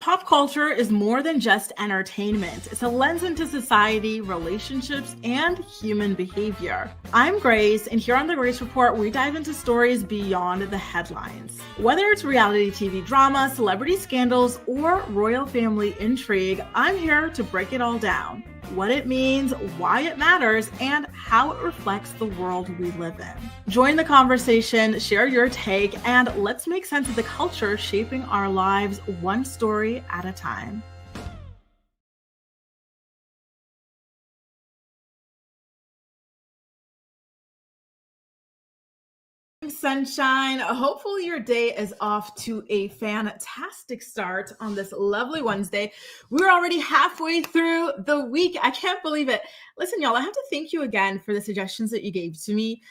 Pop culture is more than just entertainment. It's a lens into society, relationships, and human behavior. I'm Grace, and here on the Grace Report, we dive into stories beyond the headlines. Whether it's reality TV drama, celebrity scandals, or royal family intrigue, I'm here to break it all down. What it means, why it matters, and how it reflects the world we live in. Join the conversation, share your take, and let's make sense of the culture shaping our lives one story at a time. Sunshine. Hopefully your day is off to a fantastic start on this lovely Wednesday. We're already halfway through the week. I can't believe it. Listen, y'all, I have to thank you again for the suggestions that you gave to me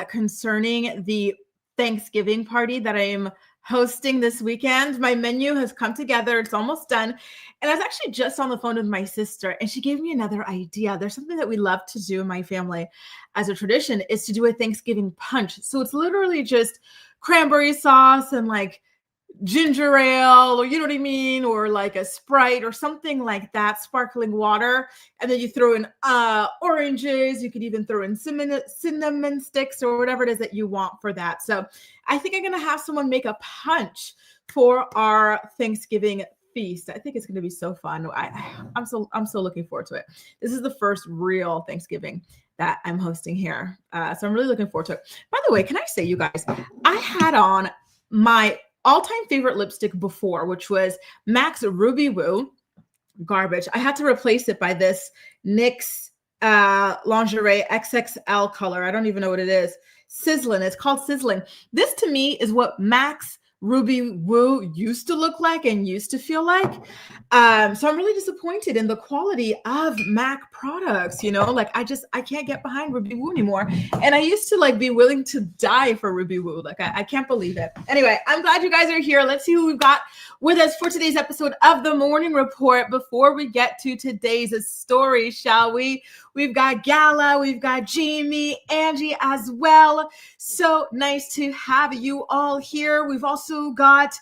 concerning the Thanksgiving party that I am hosting this weekend. My menu has come together. It's almost done. And I was actually just on the phone with my sister, and she gave me another idea. There's something that we love to do in my family as a tradition is to do a Thanksgiving punch. So it's literally just cranberry sauce and like ginger ale, or you know what I mean, or like a Sprite or something like that, sparkling water, and then you throw in oranges. You could even throw in cinnamon sticks or whatever it is that you want for that. So I think I'm gonna have someone make a punch for our Thanksgiving feast. I think it's gonna be so fun. I'm so looking forward to it. This is the first real Thanksgiving that I'm hosting here, so I'm really looking forward to it. By the way, can I say, you guys, I had on my all-time favorite lipstick before, which was MAC's Ruby Woo. Garbage. I had to replace it by this NYX lingerie XXL color. I don't even know what it is. Sizzling. It's called Sizzling. This to me is what MAC's Ruby Woo used to look like and used to feel like. So I'm really disappointed in the quality of MAC products. You know, like I can't get behind Ruby Woo anymore. And I used to like be willing to die for Ruby Woo. Like I can't believe it. Anyway, I'm glad you guys are here. Let's see who we've got with us for today's episode of the Morning Report. Before we get to today's story, shall we? We've got Gala, we've got Jamie, Angie as well. So nice to have you all here. We've also got,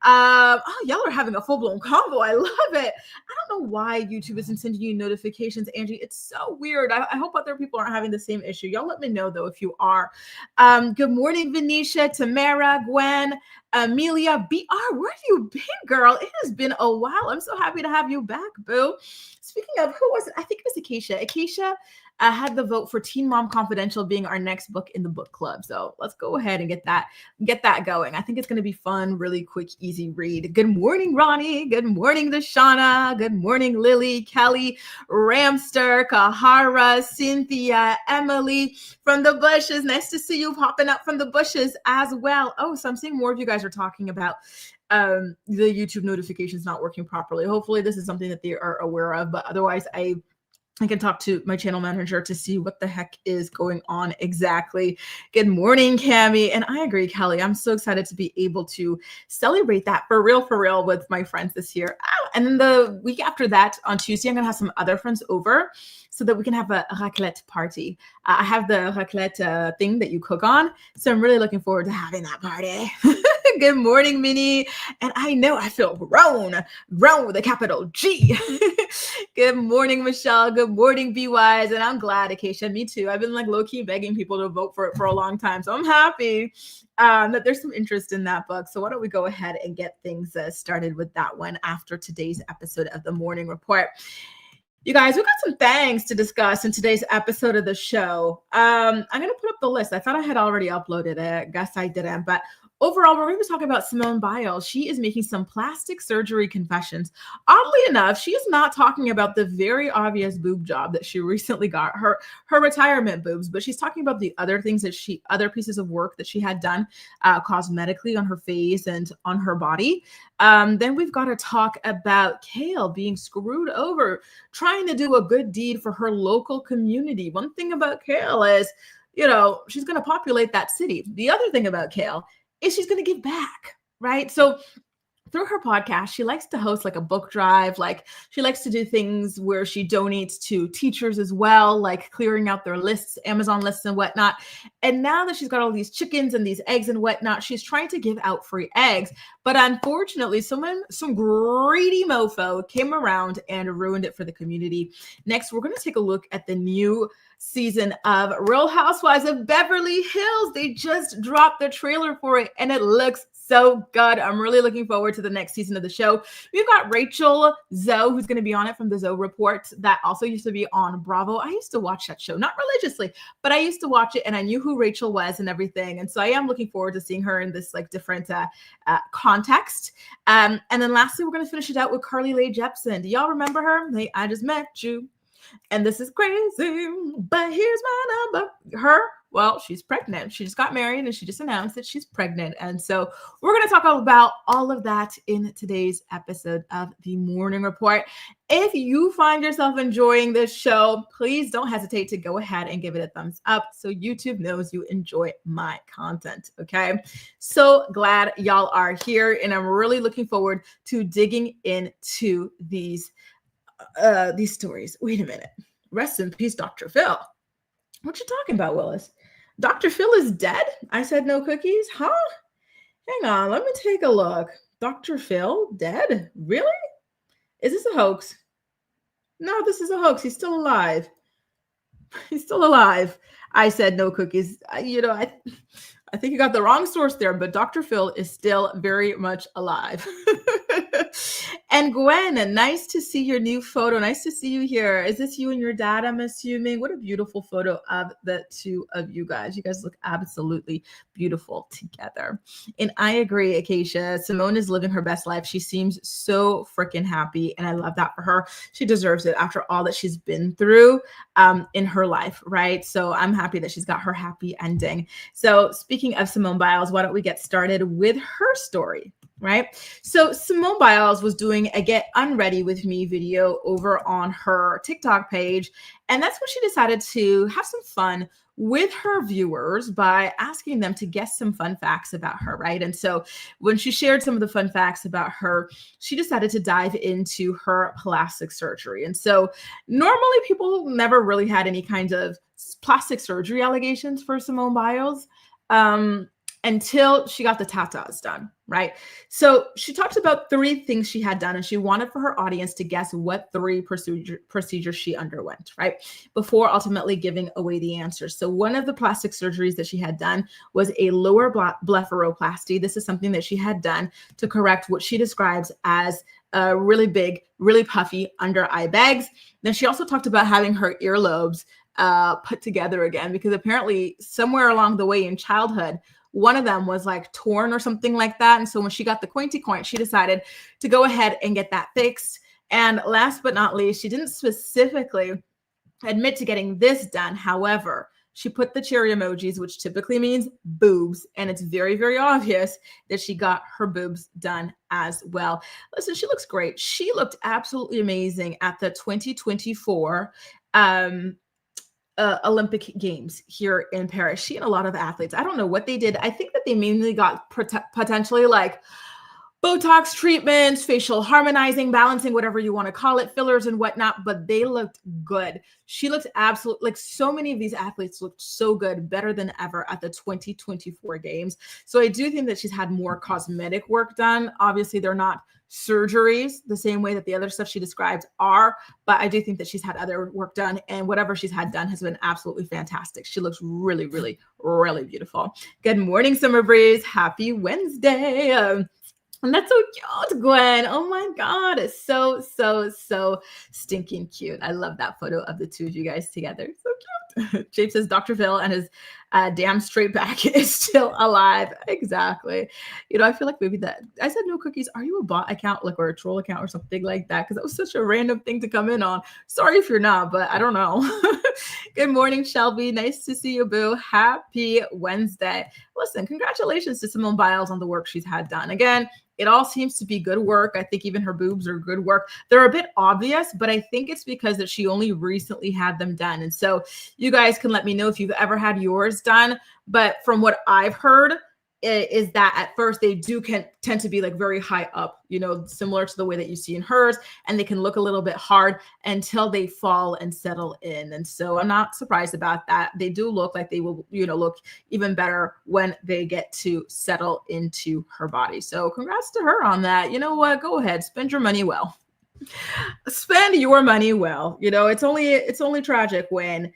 y'all are having a full-blown convo. I love it. I don't know why YouTube isn't sending you notifications, Angie. It's so weird. I hope other people aren't having the same issue. Y'all let me know, though, if you are. Good morning, Venetia, Tamara, Gwen, Amelia, BR. Where have you been, girl? It has been a while. I'm so happy to have you back, boo. Speaking of, who was it? I think it was Acacia. Acacia had the vote for Teen Mom Confidential being our next book in the book club. So let's go ahead and get that going. I think it's going to be fun, really quick, easy read. Good morning, Ronnie. Good morning, Deshauna. Good morning, Lily, Kelly, Ramster, Kahara, Cynthia, Emily from the bushes. Nice to see you popping up from the bushes as well. Oh, so I'm seeing more of you guys are talking about the YouTube notifications not working properly. Hopefully this is something that they are aware of, but otherwise I can talk to my channel manager to see what the heck is going on exactly. Good morning, Cammie. And I agree, Kelly. I'm so excited to be able to celebrate that for real with my friends this year. And then the week after that, on Tuesday, I'm going to have some other friends over so that we can have a raclette party. I have the raclette thing that you cook on. So I'm really looking forward to having that party. Good morning, Minnie. And I know I feel grown with a capital G. Good morning, Michelle. Good morning, Be Wise. And I'm glad, Acacia, me too. I've been like low-key begging people to vote for it for a long time. So I'm happy that there's some interest in that book. So why don't we go ahead and get things started with that one after today's episode of the Morning Report. You guys, we've got some things to discuss in today's episode of the show. I'm going to put up the list. I thought I had already uploaded it. I guess I didn't. But overall, we're going to be talking about Simone Biles. She is making some plastic surgery confessions. Oddly enough, she is not talking about the very obvious boob job that she recently got, her retirement boobs, but she's talking about the other things that other pieces of work that she had done cosmetically on her face and on her body. Then we've got to talk about Kail being screwed over, trying to do a good deed for her local community. One thing about Kail is, you know, she's going to populate that city. The other thing about Kail is she's going to give back, right? So through her podcast, she likes to host like a book drive. Like she likes to do things where she donates to teachers as well, like clearing out their lists, Amazon lists and whatnot. And now that she's got all these chickens and these eggs and whatnot, she's trying to give out free eggs. But unfortunately, some greedy mofo came around and ruined it for the community. Next, we're going to take a look at the new season of Real Housewives of Beverly Hills. They just dropped the trailer for it and it looks so good. I'm really looking forward to the next season of the show. We've got Rachel Zoe, who's going to be on it from the Zoe Report. That also used to be on Bravo. I used to watch that show, not religiously, but I used to watch it and I knew who Rachel was and everything. And so I am looking forward to seeing her in this like different context. And then lastly, we're going to finish it out with Carly Rae Jepsen. Do y'all remember her? Hey, I just met you. And this is crazy, but here's my number. Well, she's pregnant. She just got married and she just announced that she's pregnant. And so we're going to talk about all of that in today's episode of the Morning Report. If you find yourself enjoying this show, please don't hesitate to go ahead and give it a thumbs up so YouTube knows you enjoy my content, okay? So glad y'all are here, and I'm really looking forward to digging into these stories. Wait a minute. Rest in peace, Dr. Phil. What you talking about, Willis? Dr. Phil is dead? I said no cookies? Huh? Hang on. Let me take a look. Dr. Phil dead? Really? Is this a hoax? No, this is a hoax. He's still alive. He's still alive. I said no cookies. I think you got the wrong source there, but Dr. Phil is still very much alive. And Gwen, nice to see your new photo. Nice to see you here. Is this you and your dad, I'm assuming? What a beautiful photo of the two of you guys. You guys look absolutely beautiful together. And I agree, Acacia. Simone is living her best life. She seems so freaking happy, and I love that for her. She deserves it after all that she's been through in her life, right? So I'm happy that she's got her happy ending. So speaking of Simone Biles, why don't we get started with her story? Right. So Simone Biles was doing a Get Unready With Me video over on her TikTok page. And that's when she decided to have some fun with her viewers by asking them to guess some fun facts about her. Right. And so when she shared some of the fun facts about her, she decided to dive into her plastic surgery. And so normally people never really had any kind of plastic surgery allegations for Simone Biles. Until she got the tatas done, right? So she talked about 3 things she had done, and she wanted for her audience to guess what 3 procedures she underwent, right? Before ultimately giving away the answers. So one of the plastic surgeries that she had done was a lower blepharoplasty. This is something that she had done to correct what she describes as a really big, really puffy under eye bags. Then she also talked about having her earlobes put together again, because apparently somewhere along the way in childhood, one of them was like torn or something like that. And so when she got the pointy coin, she decided to go ahead and get that fixed. And last but not least, she didn't specifically admit to getting this done. However, she put the cherry emojis, which typically means boobs. And it's very, very obvious that she got her boobs done as well. Listen, she looks great. She looked absolutely amazing at the 2024 Olympic Games here in Paris. She and a lot of athletes, I don't know what they did. I think that they mainly got potentially like Botox treatments, facial harmonizing, balancing, whatever you want to call it, fillers and whatnot, but they looked good. She looked absolutely, like so many of these athletes looked so good, better than ever at the 2024 games. So I do think that she's had more cosmetic work done. Obviously, they're not surgeries the same way that the other stuff she described are, but I do think that she's had other work done, and whatever she's had done has been absolutely fantastic. She looks really, really, really beautiful. Good morning, Summer Breeze. Happy Wednesday. And that's so cute, Gwen. Oh my God. It's so, so, so stinking cute. I love that photo of the two of you guys together. So cute. Jape says Dr. Phil and his damn straight back is still alive. Exactly. You know, I feel like maybe that I said no cookies. Are you a bot account, like, or a troll account or something like that? Because that was such a random thing to come in on. Sorry if you're not, but I don't know. Good morning, Shelby. Nice to see you, boo. Happy Wednesday. Listen, congratulations to Simone Biles on the work she's had done. Again, it all seems to be good work. I think even her boobs are good work. They're a bit obvious, but I think it's because that she only recently had them done. And so you guys can let me know if you've ever had yours done. But from what I've heard, is that at first they tend to be like very high up, similar to the way that you see in hers, and they can look a little bit hard until they fall and settle in. And so I'm not surprised about that. They do look like they will, look even better when they get to settle into her body. So congrats to her on that. You know what? Go ahead, spend your money well. Spend your money well. It's only tragic when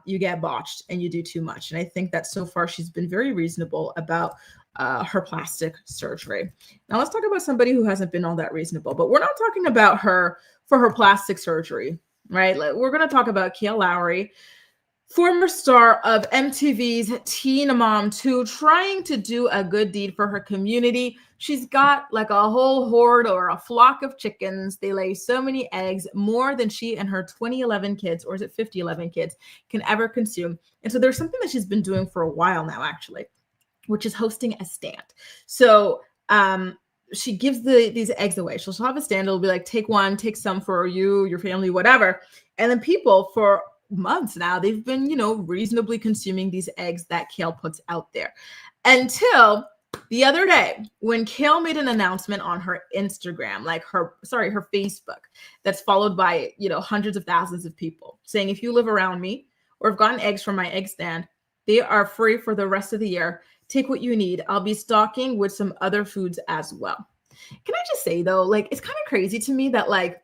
you get botched and you do too much. And I think that so far she's been very reasonable about her plastic surgery. Now let's talk about somebody who hasn't been all that reasonable, but we're not talking about her for her plastic surgery, right? We're going to talk about Kail Lowry, former star of MTV's Teen Mom 2, trying to do a good deed for her community. She's got like a whole horde or a flock of chickens. They lay so many eggs, more than she and her 2011 kids, or is it 5011 kids, can ever consume. And so there's something that she's been doing for a while now, actually, which is hosting a stand. So she gives these eggs away. She'll have a stand. It'll be like, take one, take some for you, your family, whatever. And then people for months now, they've been, reasonably consuming these eggs that Kail puts out there, until the other day when Kail made an announcement on her Instagram, her Facebook, that's followed by, hundreds of thousands of people, saying, if you live around me or have gotten eggs from my egg stand, they are free for the rest of the year. Take what you need. I'll be stocking with some other foods as well. Can I just say though, it's kind of crazy to me that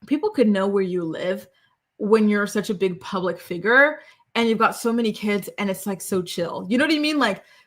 people could know where you live when you're such a big public figure and you've got so many kids and it's so chill. You know what I mean?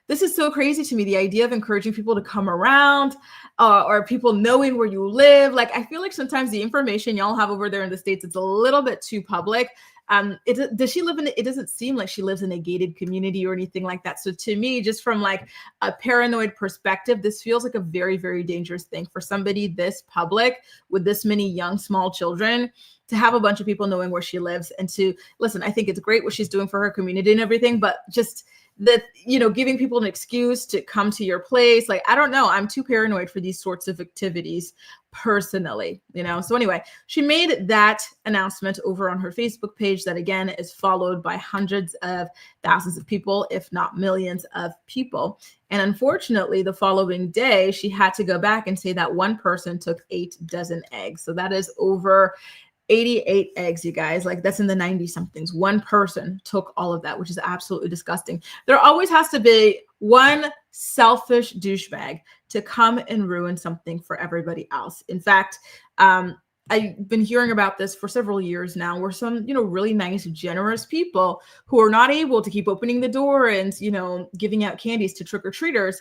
This is so crazy to me, the idea of encouraging people to come around or people knowing where you live. I feel like sometimes the information y'all have over there in the States, it's a little bit too public. Does she live in it doesn't seem like she lives in a gated community or anything like that. So to me, just from a paranoid perspective, this feels like a very, very dangerous thing for somebody this public with this many young, small children, to have a bunch of people knowing where she lives. And to listen, I think it's great what she's doing for her community and everything, but just that, giving people an excuse to come to your place. I don't know. I'm too paranoid for these sorts of activities personally, So anyway, she made that announcement over on her Facebook page that, again, is followed by hundreds of thousands of people, if not millions of people. And unfortunately, the following day, she had to go back and say that one person took 8 dozen eggs. So that is over 88 eggs, you guys. That's in the 90 somethings. One person took all of that, which is absolutely disgusting. There always has to be one selfish douchebag to come and ruin something for everybody else. In fact, I've been hearing about this for several years now, where some, really nice, generous people who are not able to keep opening the door and, giving out candies to trick-or-treaters,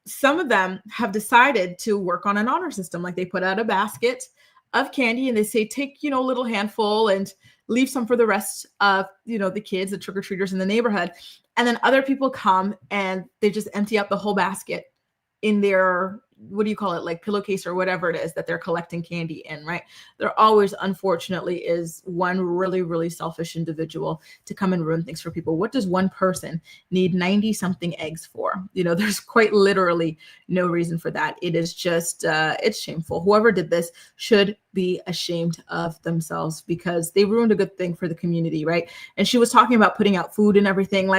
some of them have decided to work on an honor system. They put out a basket of candy and they say, take, a little handful and leave some for the rest of, the kids, the trick-or-treaters in the neighborhood. And then other people come and they just empty out the whole basket in their, what do you call it? Pillowcase or whatever it is that they're collecting candy in, right? There always, unfortunately, is one really, really selfish individual to come and ruin things for people. What does one person need 90 something eggs for? There's quite literally no reason for that. It is just, it's shameful. Whoever did this should be ashamed of themselves because they ruined a good thing for the community, right? And she was talking about putting out food and everything.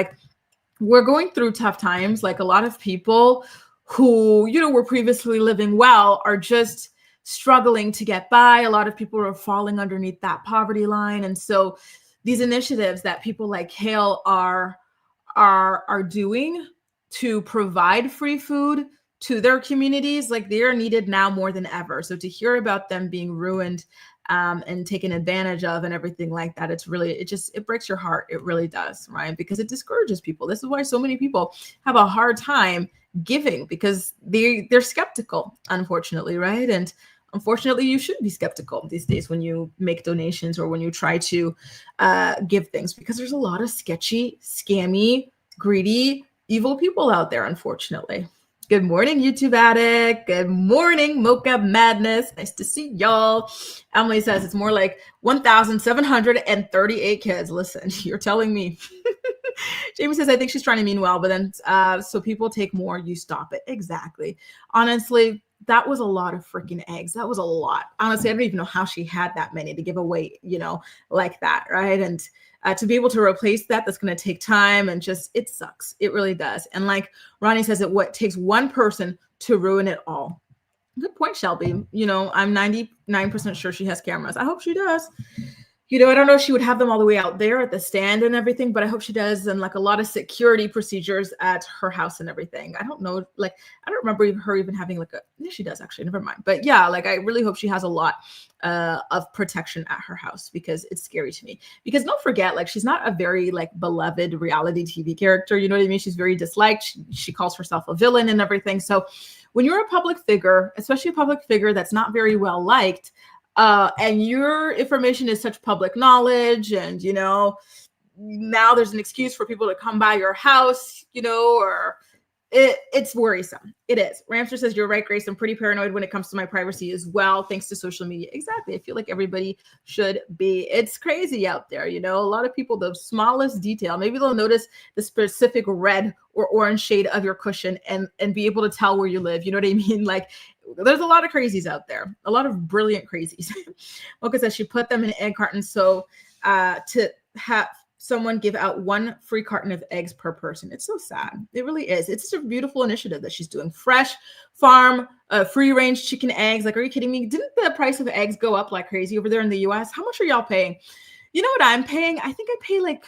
We're going through tough times. A lot of people who, were previously living well are just struggling to get by. A lot of people are falling underneath that poverty line. And so these initiatives that people like Kail are doing to provide free food to their communities, they are needed now more than ever. So to hear about them being ruined and taken advantage of and everything like that, it breaks your heart. It really does, right? Because it discourages people. This is why so many people have a hard time giving, because they're skeptical, unfortunately, right? And unfortunately, you should be skeptical these days when you make donations or when you try to give things, because there's a lot of sketchy, scammy, greedy, evil people out there, unfortunately. Good morning, YouTube addict. Good morning, Mocha Madness. Nice to see y'all. Emily says it's more like 1,738 kids. Listen, you're telling me. Jamie says, I think she's trying to mean well, but then so people take more, you stop it. Exactly. Honestly, that was a lot of freaking eggs. That was a lot. Honestly, I don't even know how she had that many to give away, like that, right? And to be able to replace that, that's going to take time, and just, it sucks. It really does. And like Ronnie says, it takes one person to ruin it all. Good point, Shelby. I'm 99% sure she has cameras. I hope she does. I don't know if she would have them all the way out there at the stand and everything, but I hope she does. And like a lot of security procedures at her house and everything. I don't know. Like, I don't remember her even having yeah, she does actually. Never mind. But yeah, like I really hope she has a lot of protection at her house, because it's scary to me. Because don't forget, like, she's not a very like beloved reality TV character. You know what I mean? She's very disliked. She calls herself a villain and everything. So when you're a public figure, especially a public figure that's not very well liked, and your information is such public knowledge, and now there's an excuse for people to come by your house, or it's worrisome. It is. Ramster says, you're right, Grace. I'm pretty paranoid when it comes to my privacy as well, thanks to social media. Exactly. I feel like everybody should be. It's crazy out there. A lot of people, the smallest detail, maybe they'll notice the specific red or orange shade of your cushion and be able to tell where you live. You know what I mean? Like, there's a lot of crazies out there, a lot of brilliant crazies. Mocha says she put them in egg cartons so to have someone give out one free carton of eggs per person. It's so sad. It really is. It's just a beautiful initiative that she's doing. Fresh farm, free range chicken eggs. Like, are you kidding me? Didn't the price of eggs go up like crazy over there in the US? How much are y'all paying? You know what I'm paying? I think I pay like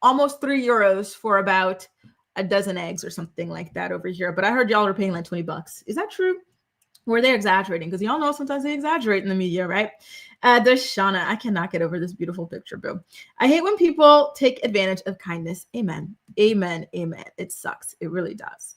almost €3 for about a dozen eggs or something like that over here. But I heard y'all are paying like $20. Is that true? Were they exaggerating? Because y'all know sometimes they exaggerate in the media, right? There's Shauna. I cannot get over this beautiful picture, boo. I hate when people take advantage of kindness. Amen. Amen. Amen. It sucks. It really does.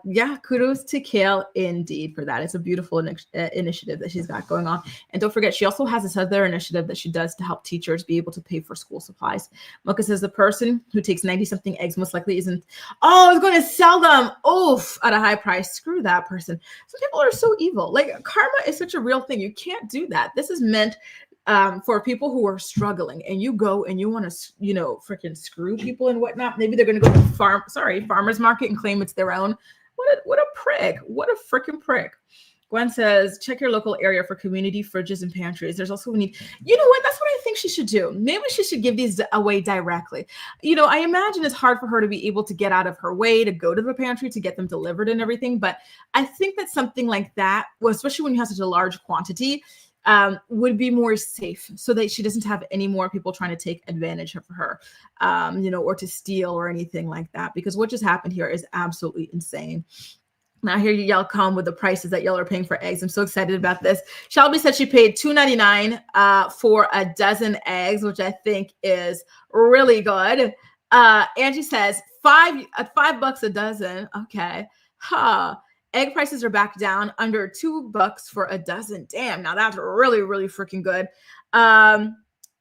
Yeah, kudos to Kail indeed for that. It's a beautiful initiative that she's got going on. And don't forget, she also has this other initiative that she does to help teachers be able to pay for school supplies. Mocha says the person who takes 90-something eggs most likely isn't, is going to sell them, at a high price. Screw that person. Some people are so evil. Like, karma is such a real thing. You can't do that. This is meant for people who are struggling, and you go and you want to, freaking screw people and whatnot. Maybe they're going to go to farmer's market and claim it's their own. What a prick. What a freaking prick. Gwen says, check your local area for community fridges and pantries. There's also a need. You know what? That's what I think she should do. Maybe she should give these away directly. I imagine it's hard for her to be able to get out of her way to go to the pantry to get them delivered and everything. But I think that something like that, especially when you have such a large quantity, would be more safe, so that she doesn't have any more people trying to take advantage of her, or to steal or anything like that, because what just happened here is absolutely insane. Now here y'all come with the prices that y'all are paying for eggs. I'm so excited about this. Shelby said she paid $2.99 for a dozen eggs, which I think is really good. Angie says $5 a dozen. Okay. Egg prices are back down under $2 for a dozen. Damn, now that's really, really freaking good.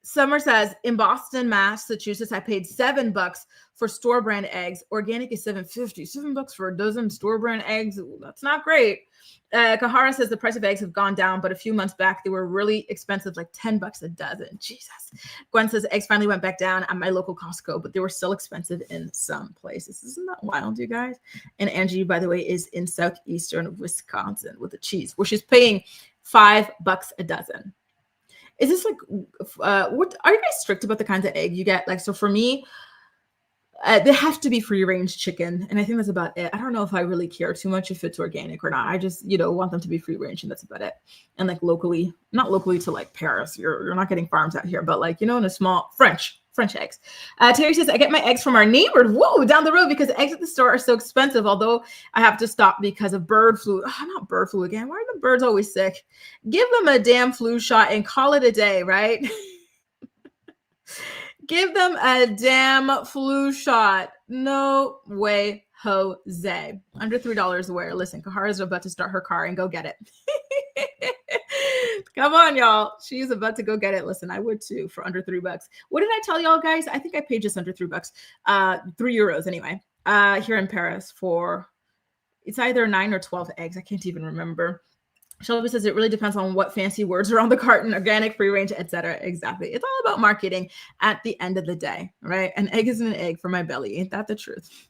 Summer says, in Boston, Massachusetts, I paid $7 for store brand eggs. Organic is $7.50. $7 for a dozen store brand eggs. Ooh, that's not great. Kahara says the price of eggs have gone down, but a few months back they were really expensive, like $10 a dozen. Jesus. Gwen says eggs finally went back down at my local Costco, but they were still expensive in some places. Isn't that wild, you guys? And Angie, by the way, is in southeastern Wisconsin with the cheese, where she's paying $5 a dozen. Is this like, what are you guys strict about the kinds of egg you get? Like, so for me, they have to be free range chicken. And I think that's about it. I don't know if I really care too much if it's organic or not. I just, want them to be free range, and that's about it. And like locally, not locally to like Paris. You're not getting farms out here, but like, in a small French eggs. Terry says, I get my eggs from our neighbor, down the road, because eggs at the store are so expensive. Although I have to stop because of bird flu. Not bird flu again. Why are the birds always sick? Give them a damn flu shot and call it a day, right? Give them a damn flu shot. No way, Jose. Under $3 a wear. Listen, Kahara's about to start her car and go get it. Come on, y'all. She's about to go get it. Listen, I would too for under $3. What did I tell y'all, guys? I think I paid just under $3. €3 anyway. Here in Paris for, it's either 9 or 12 eggs. I can't even remember. Shelby says it really depends on what fancy words are on the carton, organic, free range, etc. Exactly. It's all about marketing at the end of the day, right? An egg is an egg for my belly. Ain't that the truth?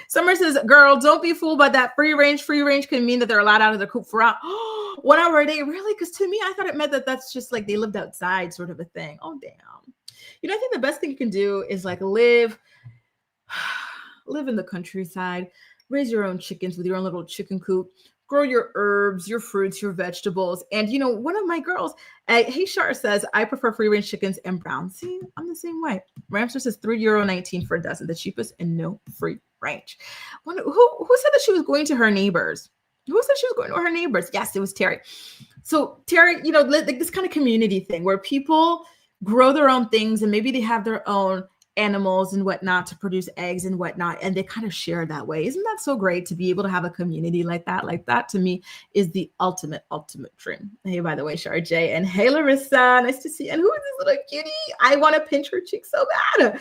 Summer says, girl, don't be fooled by that free range. Free range can mean that they're allowed out of the coop for 1 hour a day. Really? Because to me, I thought it meant that that's just like they lived outside sort of a thing. Oh, damn. I think the best thing you can do is like live in the countryside, raise your own chickens with your own little chicken coop, grow your herbs, your fruits, your vegetables. And, one of my girls, Hey Shar, says, I prefer free range chickens and brown. See, I'm the same way. Ramster says €3.19 for a dozen, the cheapest and no free range. Who said that she was going to her neighbors? Who said she was going to her neighbors? Yes, it was Terry. So Terry, like this kind of community thing where people grow their own things and maybe they have their own animals and whatnot to produce eggs and whatnot, and they kind of share that way. Isn't that so great to be able to have a community like that? Like that to me is the ultimate dream. Hey, by the way, Shar J, and hey Larissa, nice to see you. And who is this little cutie? I want to pinch her cheek so bad.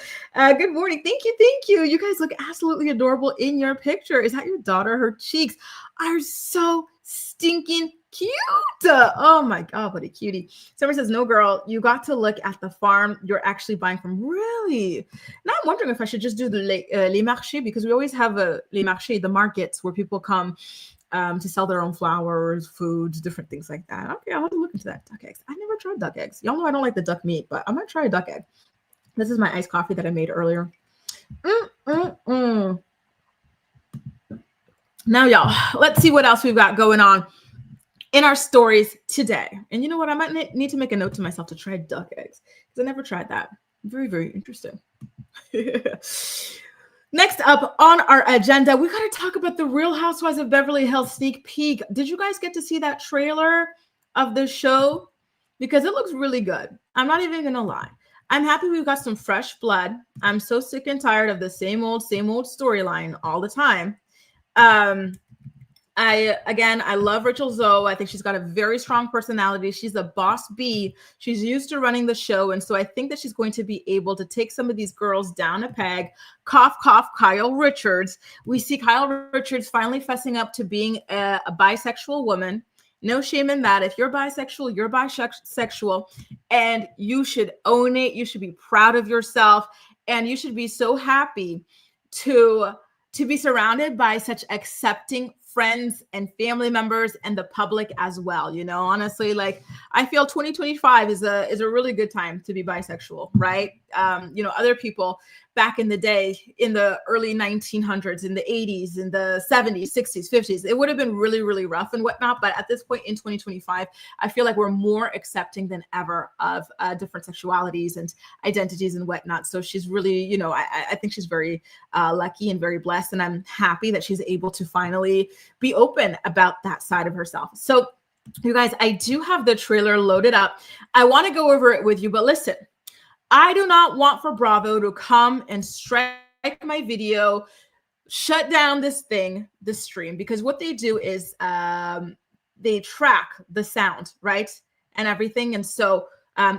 Good morning. Thank you. You guys look absolutely adorable in your picture. Is that your daughter? Her cheeks are so stinking cute. Oh my God, what a cutie. Summer says, no, girl, you got to look at the farm you're actually buying from. Really? Now I'm wondering if I should just do the les marchés, because we always have les marchés, the markets where people come to sell their own flowers, foods, different things like that. Okay, I'll have to look into that. Duck eggs. I never tried duck eggs. Y'all know I don't like the duck meat, but I'm going to try a duck egg. This is my iced coffee that I made earlier. Now, y'all, let's see what else we've got going on in our stories today. And you know what? I might need to make a note to myself to try duck eggs because I never tried that. Very, very interesting. Next up on our agenda, we got to talk about the Real Housewives of Beverly Hills sneak peek. Did you guys get to see that trailer of the show? Because it looks really good. I'm not even going to lie. I'm happy we've got some fresh blood. I'm so sick and tired of the same old storyline all the time. I love Rachel Zoe. I think she's got a very strong personality. She's a boss bee. She's used to running the show. And so I think that she's going to be able to take some of these girls down a peg. Cough, cough, Kyle Richards. We see Kyle Richards finally fessing up to being a bisexual woman. No shame in that. If you're bisexual, you're bisexual, and you should own it. You should be proud of yourself, and you should be so happy to be surrounded by such accepting friends and family members and the public as well. Honestly, like I feel 2025 is a really good time to be bisexual, right? Other people back in the day, in the early 1900s, in the 80s, in the 70s, 60s, 50s, it would have been really, really rough and whatnot. But at this point in 2025, I feel like we're more accepting than ever of different sexualities and identities and whatnot. So she's really, I think she's very lucky and very blessed. And I'm happy that she's able to finally be open about that side of herself. So you guys, I do have the trailer loaded up. I want to go over it with you, but listen, I do not want for Bravo to come and strike my video, shut down this stream, because what they do is they track the sound, right? And everything. And so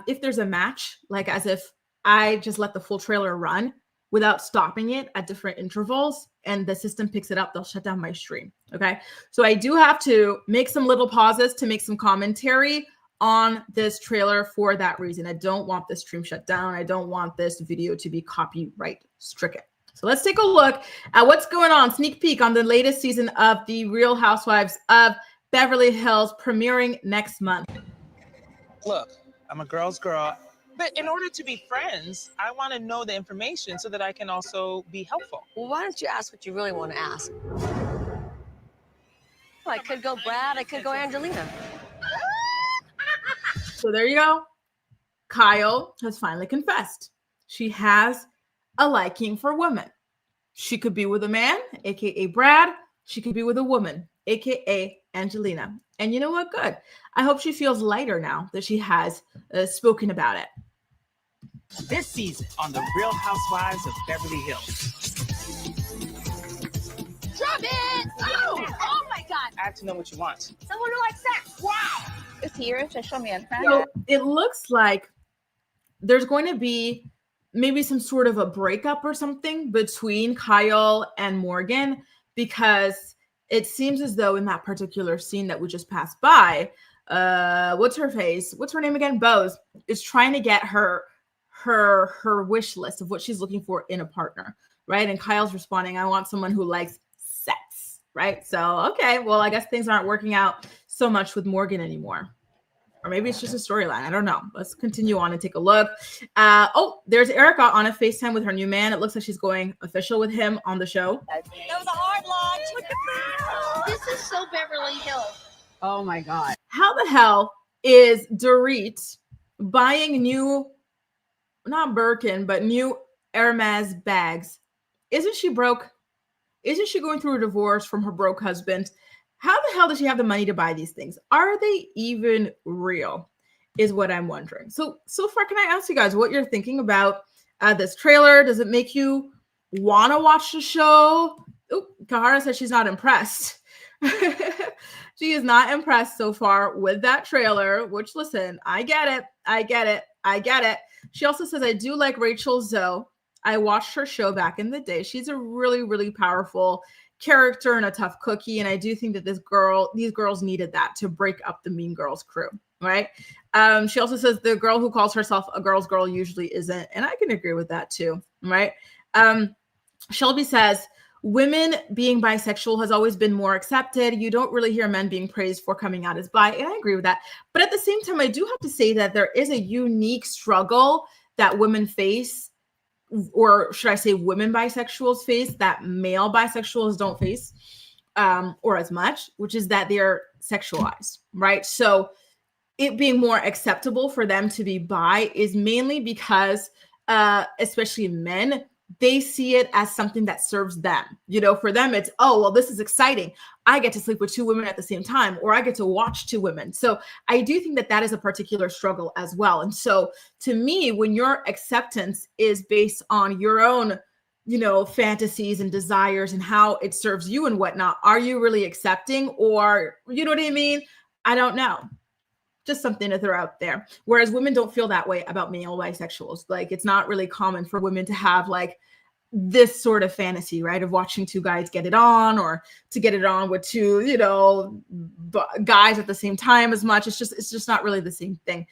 if there's a match, like as if I just let the full trailer run without stopping it at different intervals and the system picks it up, they'll shut down my stream. Okay. So I do have to make some little pauses to make some commentary on this trailer for that reason. I don't want this stream shut down. I don't want this video to be copyright stricken. So let's take a look at what's going on. Sneak peek on the latest season of The Real Housewives of Beverly Hills, premiering next month. Look, I'm a girl's girl, but in order to be friends, I want to know the information so that I can also be helpful. Well, why don't you ask what you really want to ask? Well, I could go Brad, I could go Angelina. So there you go. Kyle has finally confessed. She has a liking for women. She could be with a man, aka Brad. She could be with a woman, aka Angelina. And you know what? Good. I hope she feels lighter now that she has spoken about it. This season on The Real Housewives of Beverly Hills. Drop it! Oh my God! I have to know what you want. Someone who likes sex. Wow! Is here to show me a friend. So it looks like there's going to be maybe some sort of a breakup or something between Kyle and Morgan, because it seems as though in that particular scene that we just passed by, what's her face? What's her name again? Bose is trying to get her wish list of what she's looking for in a partner. right? And Kyle's responding, I want someone who likes sex, right? So, okay, well, I guess things aren't working out so much with Morgan anymore. Or maybe it's just a storyline. I don't know. Let's continue on and take a look. There's Erica on a FaceTime with her new man. It looks like she's going official with him on the show. That was a hard launch. Look at that. This is so Beverly Hills. Oh my God. How the hell is Dorit buying new, not Birkin, but new Hermes bags? Isn't she broke? Isn't she going through a divorce from her broke husband? How the hell does she have the money to buy these things? Are they even real? Is what I'm wondering. So far, can I ask you guys what you're thinking about this trailer? Does it make you want to watch the show? Kahara says she's not impressed. She is not impressed so far with that trailer, which, listen, I get it. She also says, I do like Rachel Zoe. I watched her show back in the day. She's a really, really powerful character and a tough cookie. And I do think that these girls needed that to break up the Mean Girls crew, right? She also says the girl who calls herself a girl's girl usually isn't. And I can agree with that too, right? Shelby says, women being bisexual has always been more accepted. You don't really hear men being praised for coming out as bi. And I agree with that. But at the same time, I do have to say that there is a unique struggle that women face, or should I say women bisexuals face, that male bisexuals don't face, or as much, which is that they're sexualized, right? So it being more acceptable for them to be bi is mainly because, especially men, they see it as something that serves them. You know, for them, it's, oh, well, this is exciting. I get to sleep with two women at the same time, or I get to watch two women. So I do think that that is a particular struggle as well. And so to me, when your acceptance is based on your own, you know, fantasies and desires and how it serves you and whatnot, are you really accepting? Or, you know what I mean? I don't know. Just something to throw out there. Whereas women don't feel that way about male bisexuals. Like, it's not really common for women to have like this sort of fantasy, right? Of watching two guys get it on, or to get it on with two, you know, guys at the same time as much. It's just not really the same thing.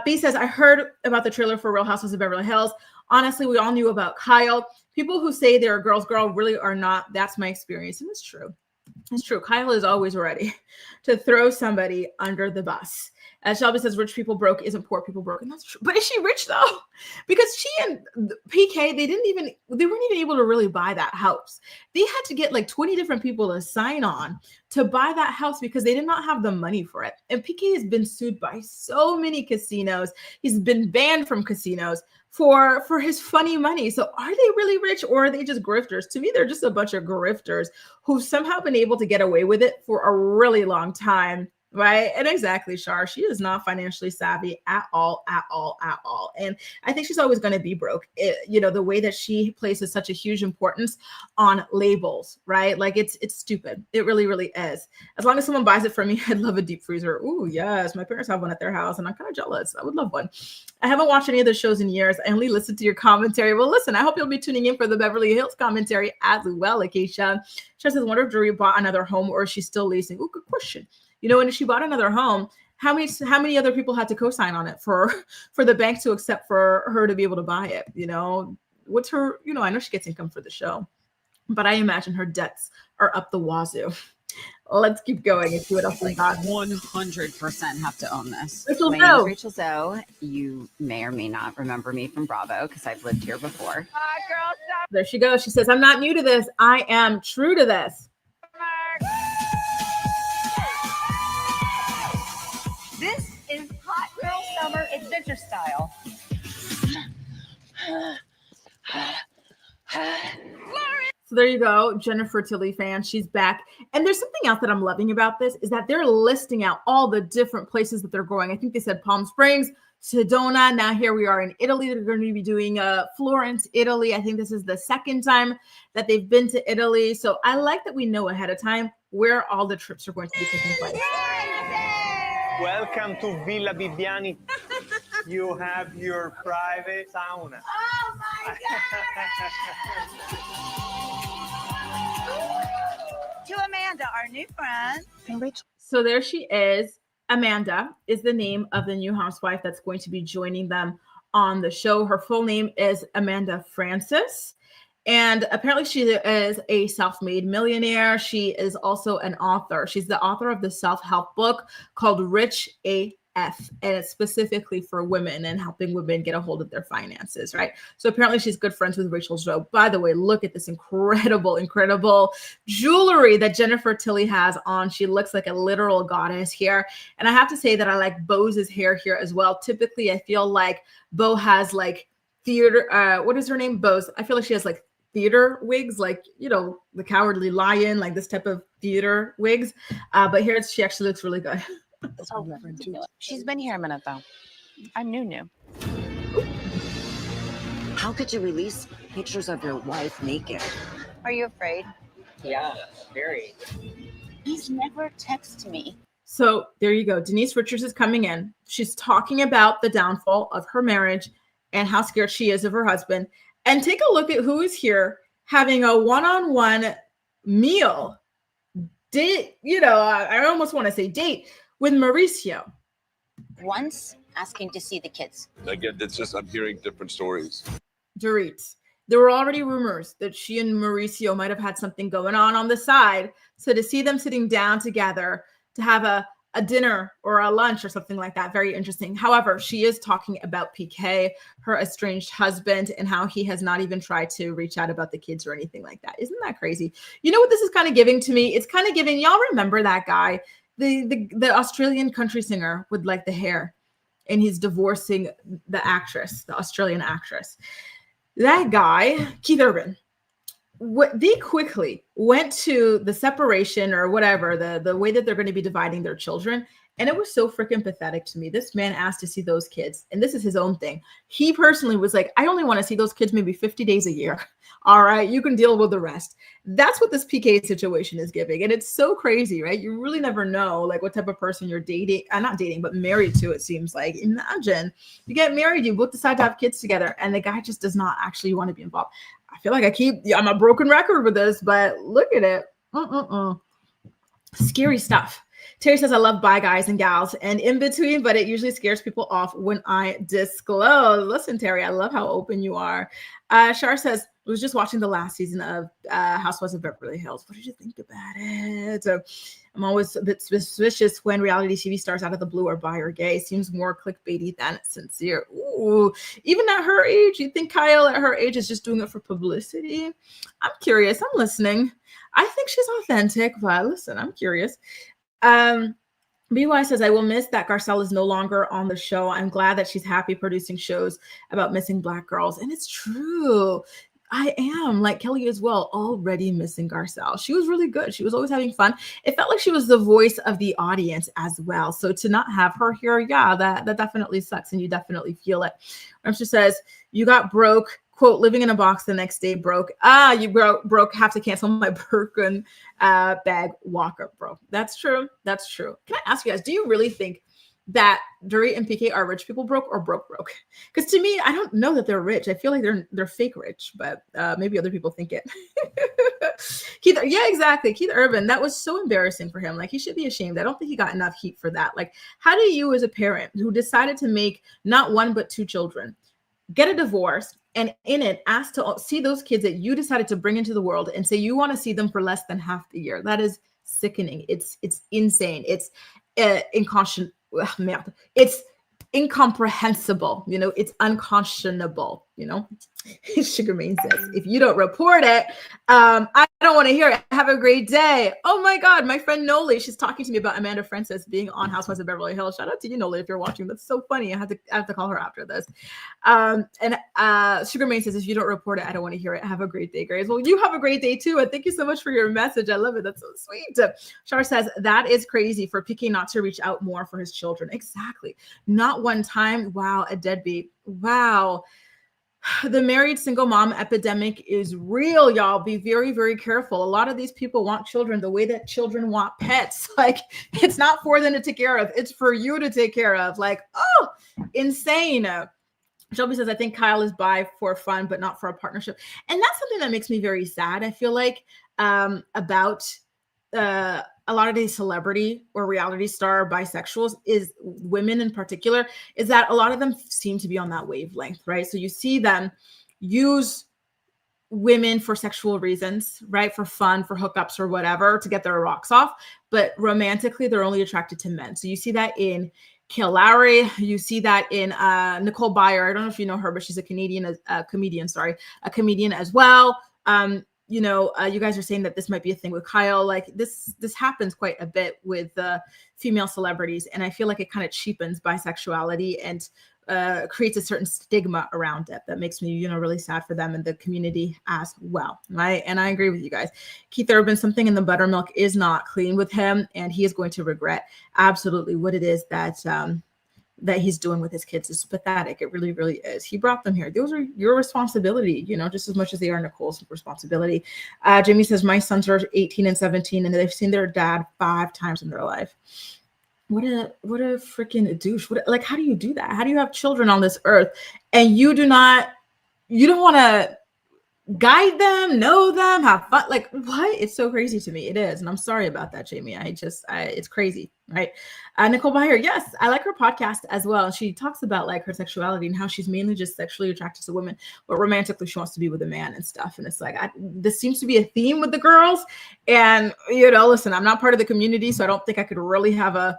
B says, I heard about the trailer for Real Housewives of Beverly Hills. Honestly, we all knew about Kyle. People who say they're a girl's girl really are not. That's my experience. And it's true. It's true. Kyle is always ready to throw somebody under the bus. As Shelby says, rich people broke isn't poor people broke. And that's true. But is she rich though? Because she and PK, they weren't even able to really buy that house. They had to get like 20 different people to sign on to buy that house because they did not have the money for it. And PK has been sued by so many casinos. He's been banned from casinos for his funny money. So are they really rich, or are they just grifters? To me, they're just a bunch of grifters who've somehow been able to get away with it for a really long time. Right. And exactly, Shar. She is not financially savvy at all. And I think she's always going to be broke. You know, the way that she places such a huge importance on labels, right? Like it's stupid. It really, really is. As long as someone buys it for me, I'd love a deep freezer. Ooh, yes. My parents have one at their house and I'm kind of jealous. I would love one. I haven't watched any of the shows in years. I only listened to your commentary. Well, listen, I hope you'll be tuning in for the Beverly Hills commentary as well, Acacia. She says, wonder if Drury bought another home or is she still leasing? Ooh, good question. You know, and if she bought another home, how many other people had to co-sign on it for the bank to accept for her to be able to buy it? You know, what's her, you know, I know she gets income for the show, but I imagine her debts are up the wazoo. Let's keep going and see what else we got. 100% have to own this. Rachel My name Zoe. is Rachel Zoe. You may or may not remember me from Bravo because I've lived here before. Hi, girl. Stop. There she goes. She says, I'm not new to this. I am true to this. This is Hot Girl Summer Adventure Style. So there you go, Jennifer Tilly fan. She's back. And there's something else that I'm loving about this is that they're listing out all the different places that they're going. I think they said Palm Springs, Sedona. Now here we are in Italy. They're going to be doing Florence, Italy. I think this is the second time that they've been to Italy. So I like that we know ahead of time where all the trips are going to be taking place. Welcome to Villa Bibbiani. You have your private sauna. Oh my God! To Amanda, our new friend. So there she is. Amanda is the name of the new housewife that's going to be joining them on the show. Her full name is Amanda Francis. And apparently she is a self-made millionaire. She is also an author. She's the author of the self-help book called Rich AF, and it's specifically for women and helping women get a hold of their finances, right? So apparently she's good friends with Rachel Zoe. By the way, look at this incredible jewelry that Jennifer Tilly has on. She looks like a literal goddess here. And I have to say that I like Bo's hair here as well. Typically, I feel like Bo has like theater, what is her name? Bo's. I feel like she has like theater wigs, like, you know, the Cowardly Lion, like this type of theater wigs. But here she actually looks really good. She's been here a minute though. I'm new. How could you release pictures of your wife naked? Are you afraid? Yeah, very. He's never texted me. So there you go. Denise Richards is coming in. She's talking about the downfall of her marriage and how scared she is of her husband. And take a look at who is here having a one-on-one meal. Date, you know, I almost want to say date with Mauricio. Once asking to see the kids. Again, it's just I'm hearing different stories. Dorit. There were already rumors that she and Mauricio might have had something going on the side. So to see them sitting down together to have a dinner or a lunch or something like that, very interesting. However, she is talking about PK, her estranged husband, and how he has not even tried to reach out about the kids or anything like that. Isn't that crazy? You know what this is kind of giving to me? It's kind of giving, y'all remember that guy, the Australian country singer with like the hair, and he's divorcing the actress, the Australian actress. That guy, Keith Urban, they quickly went to the separation or whatever, the way that they're going to be dividing their children. And it was so freaking pathetic to me. This man asked to see those kids. And this is his own thing. He personally was like, I only want to see those kids maybe 50 days a year. All right, you can deal with the rest. That's what this PK situation is giving. And it's so crazy, right? You really never know like what type of person you're dating, not dating, but married to, it seems like. Imagine you get married, you both decide to have kids together, and the guy just does not actually want to be involved. I feel like I'm a broken record with this, but look at it. Scary stuff. Terry says, I love bi guys and gals and in between, but it usually scares people off when I disclose. Listen, Terry, I love how open you are. Shar says, I was just watching the last season of Housewives of Beverly Hills. What did you think about it? I'm always a bit suspicious when reality TV stars out of the blue are bi or gay. Seems more clickbaity than sincere. Ooh, even at her age, you think Kail at her age is just doing it for publicity? I'm curious. I'm listening. I think she's authentic, but listen, I'm curious. BY says, I will miss that Garcelle is no longer on the show. I'm glad that she's happy producing shows about missing Black girls. And it's true. I am, like Kelly as well, already missing Garcelle. She was really good. She was always having fun. It felt like she was the voice of the audience as well. So to not have her here, yeah, that definitely sucks. And you definitely feel it. She says, you got broke. Quote, living in a box the next day broke. You broke, have to cancel my Birkin bag walker, bro. That's true. That's true. Can I ask you guys, do you really think that Dorit and PK are rich people broke or broke? Because to me, I don't know that they're rich. I feel like they're fake rich, but maybe other people think it. Keith, yeah, exactly. Keith Urban, that was so embarrassing for him. Like, he should be ashamed. I don't think he got enough heat for that. Like, how do you as a parent who decided to make not one but two children get a divorce, and in it ask to see those kids that you decided to bring into the world and say you want to see them for less than half the year? That is sickening. It's insane. It's inconscionable. It's incomprehensible. You know, it's unconscionable. You know, Sugar Main says, if you don't report it, I don't want to hear it. Have a great day. Oh my God, my friend Noli, she's talking to me about Amanda Francis being on Housewives of Beverly Hills. Shout out to you, Noli, if you're watching. That's so funny. I have to call her after this. And Sugar Main says, if you don't report it, I don't want to hear it. Have a great day, Grace. Well, you have a great day too. And thank you so much for your message. I love it. That's so sweet. Char says, that is crazy for PK not to reach out more for his children. Exactly. Not one time. Wow, a deadbeat. Wow. The married single mom epidemic is real, y'all. Be very, very careful. A lot of these people want children the way that children want pets. Like, it's not for them to take care of. It's for you to take care of. Like, oh, insane. Shelby says, I think Kail is bi for fun, but not for a partnership. And that's something that makes me very sad. I feel like about a lot of these celebrity or reality star bisexuals, is women in particular, is that a lot of them seem to be on that wavelength, right? So you see them use women for sexual reasons, right? For fun, for hookups or whatever, to get their rocks off. But romantically, they're only attracted to men. So you see that in Kail Lowry. You see that in Nicole Byer. I don't know if you know her, but she's a comedian as well. You guys are saying that this might be a thing with Kyle. Like this happens quite a bit with female celebrities. And I feel like it kind of cheapens bisexuality and creates a certain stigma around it that makes me, really sad for them and the community as well, right? And I agree with you guys. Keith Urban, something in the buttermilk is not clean with him, and he is going to regret absolutely what it is that he's doing with his kids. It's pathetic. It really, really is. He brought them here. Those are your responsibility, just as much as they are Nicole's responsibility. Jamie says, my sons are 18 and 17, and they've seen their dad 5 times in their life. What a freaking douche. How do you do that? How do you have children on this earth and you don't want to guide them, know them, have fun? Like, what? It's so crazy to me. It is. And I'm sorry about that, Jamie. It's crazy, right? Nicole Byer, yes, I like her podcast as well. She talks about like her sexuality and how she's mainly just sexually attracted to women, but romantically she wants to be with a man and stuff. And it's like, this seems to be a theme with the girls. And, listen, I'm not part of the community, so I don't think I could really have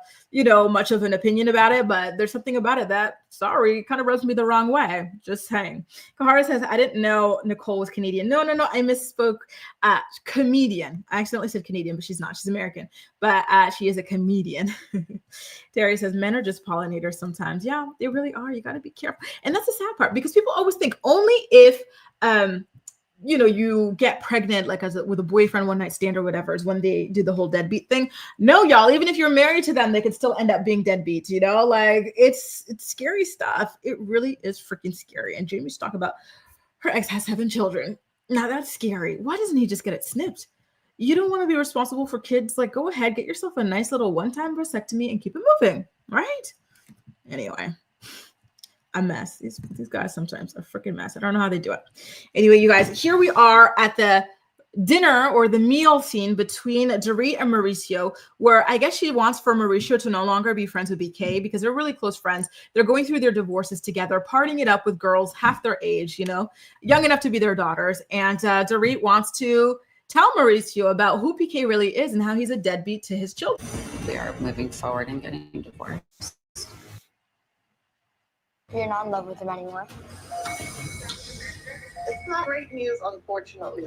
much of an opinion about it, but there's something about it that, sorry, kind of rubs me the wrong way. Just saying. Kahara says, I didn't know Nicole was Canadian. No, I misspoke. Comedian. I accidentally said Canadian, but she's not. She's American, but she is a comedian. Terry says, men are just pollinators sometimes. Yeah, they really are. You got to be careful. And that's the sad part, because people always think only if, you get pregnant, like with a boyfriend, one night stand or whatever, is when they do the whole deadbeat thing. No, y'all, even if you're married to them, they could still end up being deadbeats, like it's scary stuff. It really is freaking scary. And Jamie's talking about her ex has 7 children. Now that's scary. Why doesn't he just get it snipped? You don't want to be responsible for kids. Like, go ahead, get yourself a nice little one-time vasectomy and keep it moving, right? Anyway, a mess. These guys sometimes are a freaking mess. I don't know how they do it. Anyway, you guys, here we are at the dinner or the meal scene between Dorit and Mauricio, where I guess she wants for Mauricio to no longer be friends with BK because they're really close friends. They're going through their divorces together, partying it up with girls half their age, young enough to be their daughters. And Dorit wants to tell Mauricio about who PK really is and how he's a deadbeat to his children. We are moving forward and getting divorced. You're not in love with him anymore. It's not great news, unfortunately.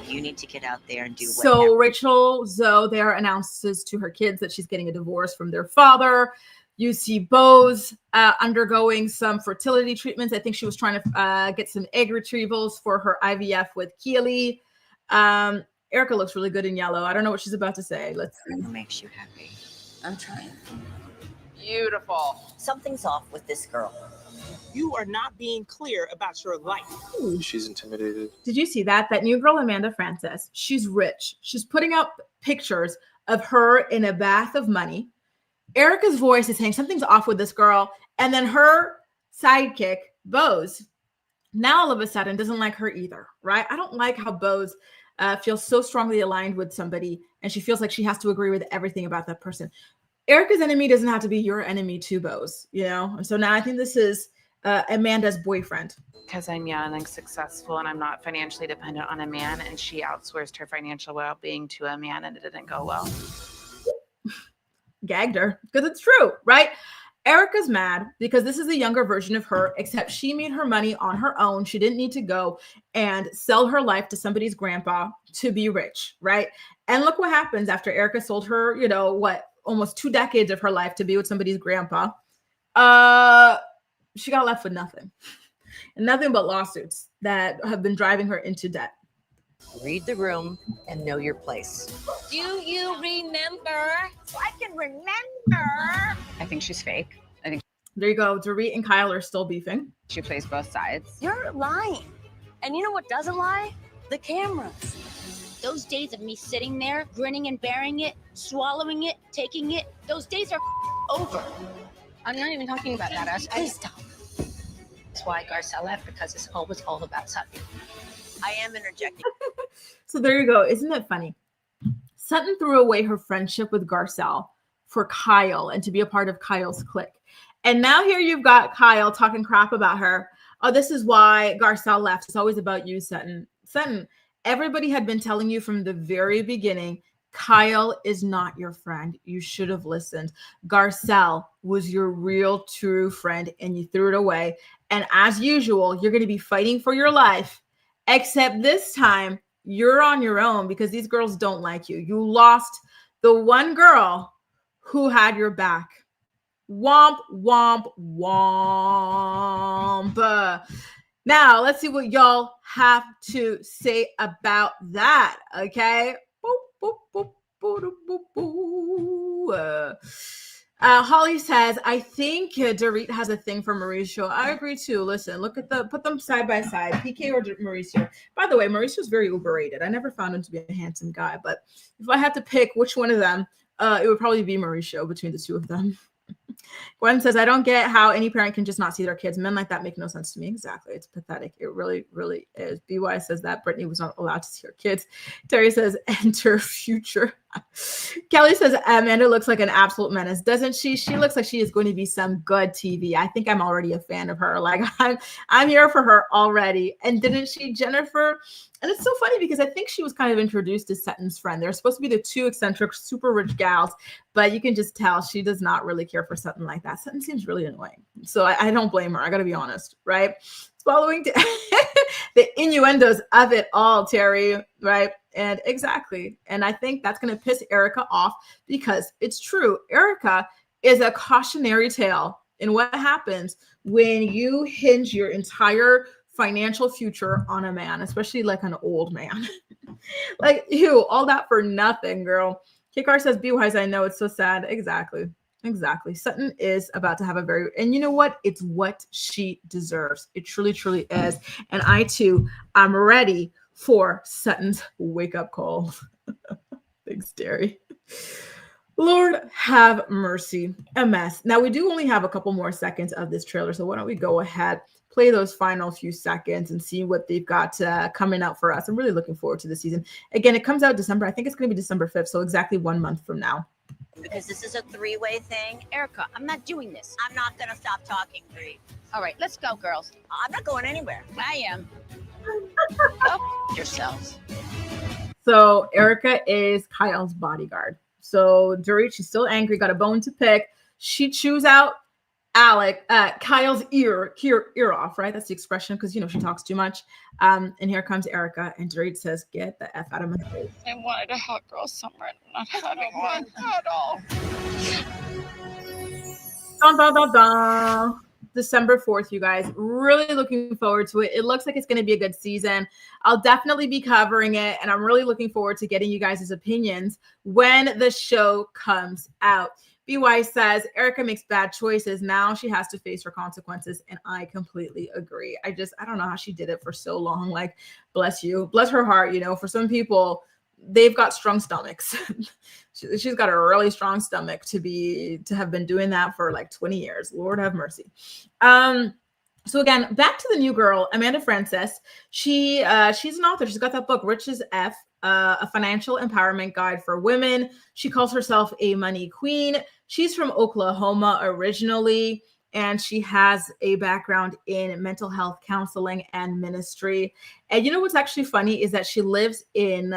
You need to get out there and do what. So Rachel Zoe there announces to her kids that she's getting a divorce from their father. You see Bose undergoing some fertility treatments. I think she was trying to get some egg retrievals for her IVF with Keely. Erica looks really good in yellow. I don't know what she's about to say. Let's see. What makes you happy? I'm trying. Beautiful. Something's off with this girl. You are not being clear about your life. She's intimidated. Did you see that? That new girl, Amanda Francis, she's rich. She's putting up pictures of her in a bath of money. Erica's voice is saying something's off with this girl. And then her sidekick, Bose, now all of a sudden doesn't like her either, right? I don't like how Bose feels so strongly aligned with somebody and she feels like she has to agree with everything about that person. Erica's enemy doesn't have to be your enemy too, Bose, And so now I think this is Amanda's boyfriend. Because I'm young and successful and I'm not financially dependent on a man, and she outsourced her financial well-being to a man and it didn't go well. Gagged her because it's true, right? Erica's mad because this is the younger version of her, except she made her money on her own. She didn't need to go and sell her life to somebody's grandpa to be rich, right? And look what happens after Erica sold her, almost 2 decades of her life to be with somebody's grandpa. She got left with nothing. And nothing but lawsuits that have been driving her into debt. Read the room and know your place. Do you remember? I can remember. I think she's fake. I think There you go. Dorit and Kyle are still beefing. she plays both sides. You're lying. And you know what doesn't lie? The cameras. Those days of me sitting there, grinning and bearing it, swallowing it, taking it, those days are over. I'm not even talking about that. Please stop. That's why Garcelle left, because it's always all about Sutton. I am interjecting. So there you go. Isn't it funny? Sutton threw away her friendship with Garcelle for Kyle and to be a part of Kyle's clique. And now here you've got Kyle talking crap about her. Oh, this is why Garcelle left. It's always about you, Sutton. Sutton, everybody had been telling you from the very beginning, Kyle is not your friend. You should have listened. Garcelle was your real true friend and you threw it away. And as usual, you're going to be fighting for your life, except this time you're on your own because these girls don't like you. You lost the one girl who had your back. Womp, womp, womp. Now, let's see what y'all have to say about that, okay? Boop, boop, boop, boop, boop, boop. Holly says, I think Dorit has a thing for Mauricio. I agree too. Listen, put them side by side, PK or Mauricio. By the way, Mauricio's very overrated. I never found him to be a handsome guy, but if I had to pick which one of them, it would probably be Mauricio between the two of them. Gwen says, I don't get how any parent can just not see their kids. Men like that make no sense to me. Exactly. It's pathetic. It really, really is. BY says that Brittany was not allowed to see her kids. Terry says, enter future. Kelly says, Amanda looks like an absolute menace, doesn't she? She looks like she is going to be some good TV. I think I'm already a fan of her. Like I'm here for her already. And didn't she, Jennifer? And it's so funny because I think she was kind of introduced as Sutton's friend. They're supposed to be the two eccentric, super rich gals, but you can just tell she does not really care for Sutton like that. Sutton seems really annoying. So I don't blame her. I got to be honest, right? Following the innuendos of it all, Terry, right? And exactly. And I think that's going to piss Erica off because it's true. Erica is a cautionary tale in what happens when you hinge your entire financial future on a man, especially like an old man. Like, ew, all that for nothing, girl. Kikar says, be wise. I know it's so sad. Exactly. Sutton is about to have a and you know what? It's what she deserves. It truly, truly is. And I too, I'm ready for Sutton's wake up call. Thanks, Terry. Lord have mercy. A mess. Now we do only have a couple more seconds of this trailer. So why don't we go ahead, play those final few seconds and see what they've got coming out for us. I'm really looking forward to the season. Again, it comes out December. I think it's going to be December 5th. So exactly 1 month from now. Because this is a three-way thing. Erica, I'm not doing this. I'm not going to stop talking, Bree. All right, let's go, girls. I'm not going anywhere. I am. Help yourselves. So Erica is Kyle's bodyguard. So Dorit, she's still angry, got a bone to pick. She chews out Kyle's ear off, right? That's the expression because, you know, she talks too much. And here comes Erica, and Dorit says, get the F out of my face. I wanted a hot girl summer, and I'm not having one at all. Dun, dun, dun, dun. December 4th, you guys. Really looking forward to it. It looks like it's going to be a good season. I'll definitely be covering it, and I'm really looking forward to getting you guys' opinions when the show comes out. BY says, Erica makes bad choices. Now she has to face her consequences, and I completely agree. I don't know how she did it for so long. Like, bless you. Bless her heart. You know, for some people, they've got strong stomachs. She's got a really strong stomach to have been doing that for like 20 years. Lord have mercy. So again, back to the new girl, Amanda Frances. She's an author. She's got that book, Rich as F, a financial empowerment guide for women. She calls herself a money queen. She's from Oklahoma originally, and she has a background in mental health counseling and ministry. And you know what's actually funny is that she lives in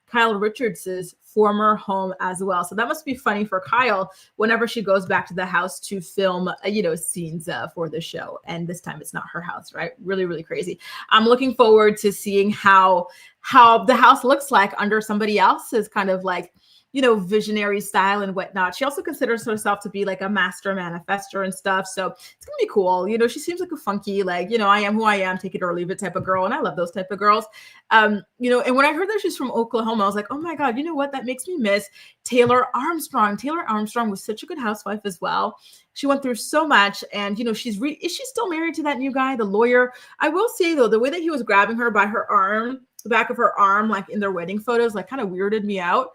Kyle Richards's former home as well. So that must be funny for Kyle whenever she goes back to the house to film, scenes for the show. And this time it's not her house, right? Really, really crazy. I'm looking forward to seeing how the house looks like under somebody else's kind of like, visionary style and whatnot. She also considers herself to be like a master manifestor and stuff. So it's going to be cool. She seems like a funky, like, I am who I am, take it or leave it type of girl. And I love those type of girls. And when I heard that she's from Oklahoma, I was like, oh my God, you know what? That makes me miss Taylor Armstrong. Taylor Armstrong was such a good housewife as well. She went through so much. And, is she still married to that new guy, the lawyer? I will say though, the way that he was grabbing her by her arm, the back of her arm, like in their wedding photos, like kind of weirded me out.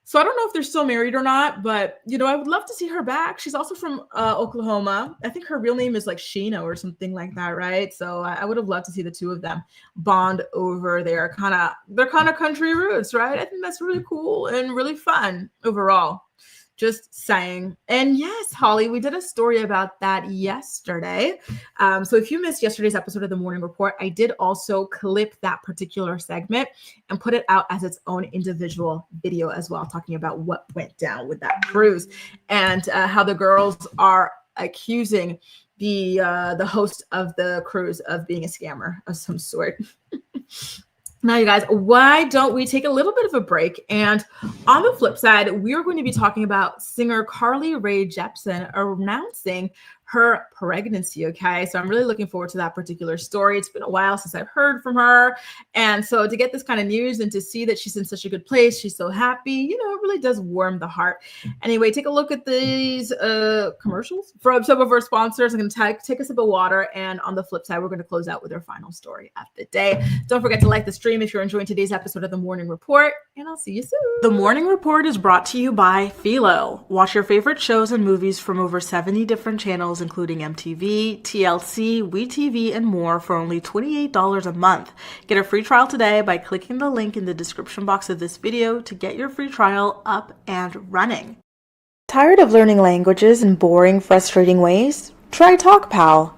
So I don't know if they're still married or not, but, I would love to see her back. She's also from Oklahoma. I think her real name is like Sheena or something like that, right? So I would have loved to see the two of them bond over their kind of country roots, right? I think that's really cool and really fun overall. Just saying. And yes, Holly, we did a story about that yesterday. So if you missed yesterday's episode of the Morning Report, I did also clip that particular segment and put it out as its own individual video as well, talking about what went down with that cruise and how the girls are accusing the host of the cruise of being a scammer of some sort. Now, you guys, why don't we take a little bit of a break? And on the flip side, we are going to be talking about singer Carly Rae Jepsen announcing her pregnancy. Okay, so I'm really looking forward to that particular story. It's been a while since I've heard from her. And so to get this kind of news and to see that she's in such a good place, she's so happy, you know, it really does warm the heart. Anyway, take a look at these commercials from some of our sponsors. I'm going to take a sip of water. And on the flip side, we're going to close out with our final story of the day. Don't forget to like the stream if you're enjoying today's episode of The Morning Report. And I'll see you soon. The Morning Report is brought to you by Philo. Watch your favorite shows and movies from over 70 different channels, including MTV, TLC, WeTV, and more for only $28 a month. Get a free trial today by clicking the link in the description box of this video to get your free trial up and running. Tired of learning languages in boring, frustrating ways? Try TalkPal.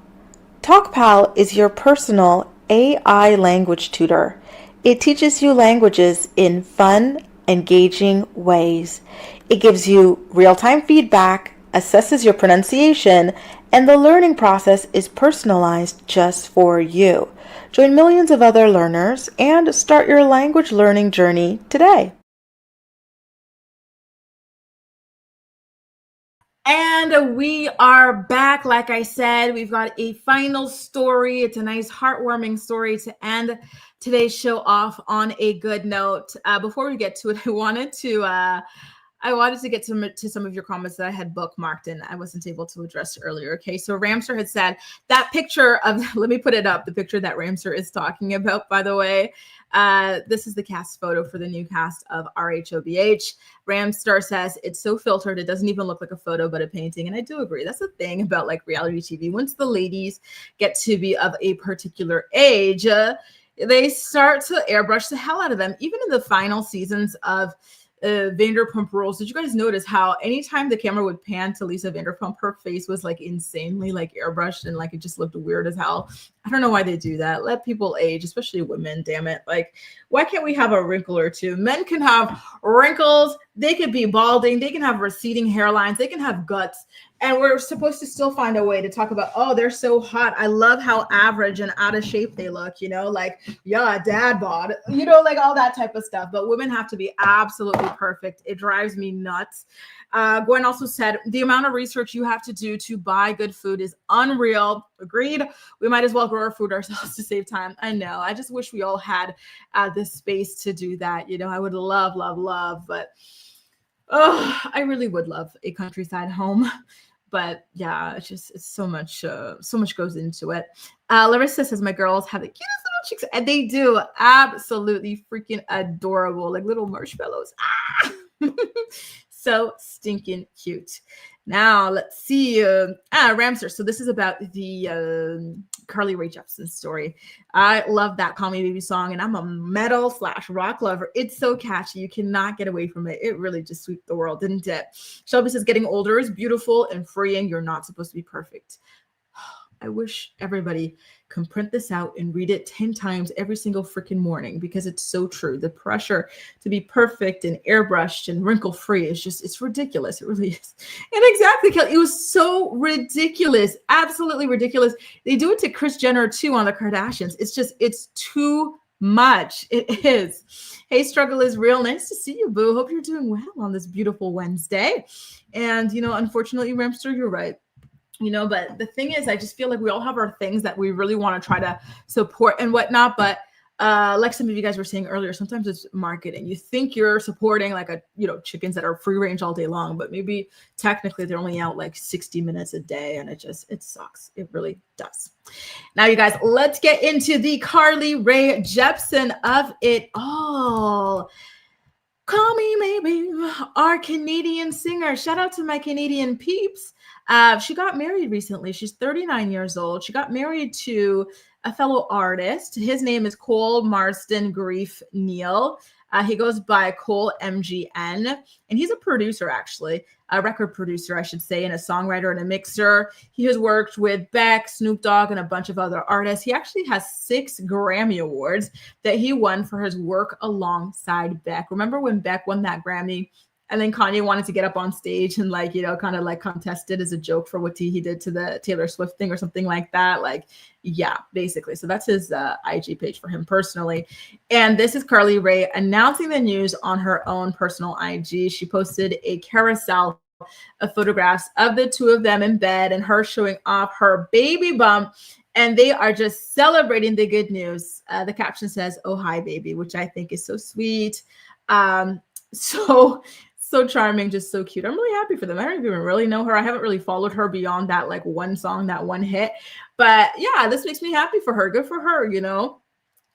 TalkPal is your personal AI language tutor. It teaches you languages in fun, engaging ways. It gives you real-time feedback, assesses your pronunciation, and the learning process is personalized just for you. Join millions of other learners and start your language learning journey today. And we are back. Like I said, we've got a final story. It's a nice, heartwarming story to end today's show off on a good note. Before we get to it, I wanted to get to some of your comments that I had bookmarked and I wasn't able to address earlier. Okay, so Ramser had said that picture of, let me put it up, the picture that Ramser is talking about, by the way. This is the cast photo for the new cast of RHOBH. Ramstar says it's so filtered, it doesn't even look like a photo but a painting. And I do agree. That's the thing about like reality TV. Once the ladies get to be of a particular age, they start to airbrush the hell out of them. Even in the final seasons of Vanderpump Rules, did you guys notice how anytime the camera would pan to Lisa Vanderpump, her face was like insanely like airbrushed and like it just looked weird as hell? I don't know why they do that. Let people age, especially women, damn it. Like, why can't we have a wrinkle or two? Men can have wrinkles, they could be balding, they can have receding hairlines, they can have guts. And we're supposed to still find a way to talk about, oh, they're so hot. I love how average and out of shape they look, you know, like, yeah, dad bod, you know, like all that type of stuff. But women have to be absolutely perfect. It drives me nuts. Gwen also said, the amount of research you have to do to buy good food is unreal. Agreed. We might as well grow our food ourselves to save time. I know. I just wish we all had this space to do that. You know, I would love, but I really would love a countryside home. But yeah, it's so much goes into it. Larissa says, my girls have the cutest little cheeks, and they do, absolutely freaking adorable, like little marshmallows. So stinking cute. Now let's see. Ramser. So this is about the Carly Rae Jepsen story. I love that Call Me Baby song, and I'm a metal/rock lover. It's so catchy. You cannot get away from it. It really just swept the world, didn't it? Shelby says, getting older is beautiful and freeing. You're not supposed to be perfect. I wish everybody can print this out and read it 10 times every single freaking morning, because it's so true. The pressure to be perfect and airbrushed and wrinkle-free is just, it's ridiculous. It really is. And exactly, Kelly, it was so ridiculous. Absolutely ridiculous. They do it to Kris Jenner too on the Kardashians. It's just, it's too much. It is. Hey, struggle is real. Nice to see you, boo. Hope you're doing well on this beautiful Wednesday. And, you know, unfortunately, Ramster, you're right. You know, but the thing is, I just feel like we all have our things that we really want to try to support and whatnot. But like some of you guys were saying earlier, sometimes it's marketing. You think you're supporting like chickens that are free range all day long, but maybe technically they're only out like 60 minutes a day. And it sucks. It really does. Now, you guys, let's get into the Carly Rae Jepsen of it all. Call me maybe, our Canadian singer. Shout out to my Canadian peeps. She got married recently. She's 39 years old. She got married to a fellow artist. His name is Cole Marston Grief Neal. He goes by Cole MGN, and he's a producer, actually, a record producer, I should say, and a songwriter and a mixer. He has worked with Beck, Snoop Dogg, and a bunch of other artists. He actually has 6 Grammy Awards that he won for his work alongside Beck. Remember when Beck won that Grammy? And then Kanye wanted to get up on stage and like, you know, kind of like contested as a joke for what he did to the Taylor Swift thing or something like that. Like, yeah, basically. So that's his IG page for him personally. And this is Carly Rae announcing the news on her own personal IG. She posted a carousel of photographs of the two of them in bed and her showing off her baby bump. And they are just celebrating the good news. The caption says, "Oh, hi, baby," which I think is so sweet. So charming, just so cute. I'm really happy for them. I don't even really know her. I haven't really followed her beyond that like one song, that one hit. But yeah, this makes me happy for her. Good for her, you know.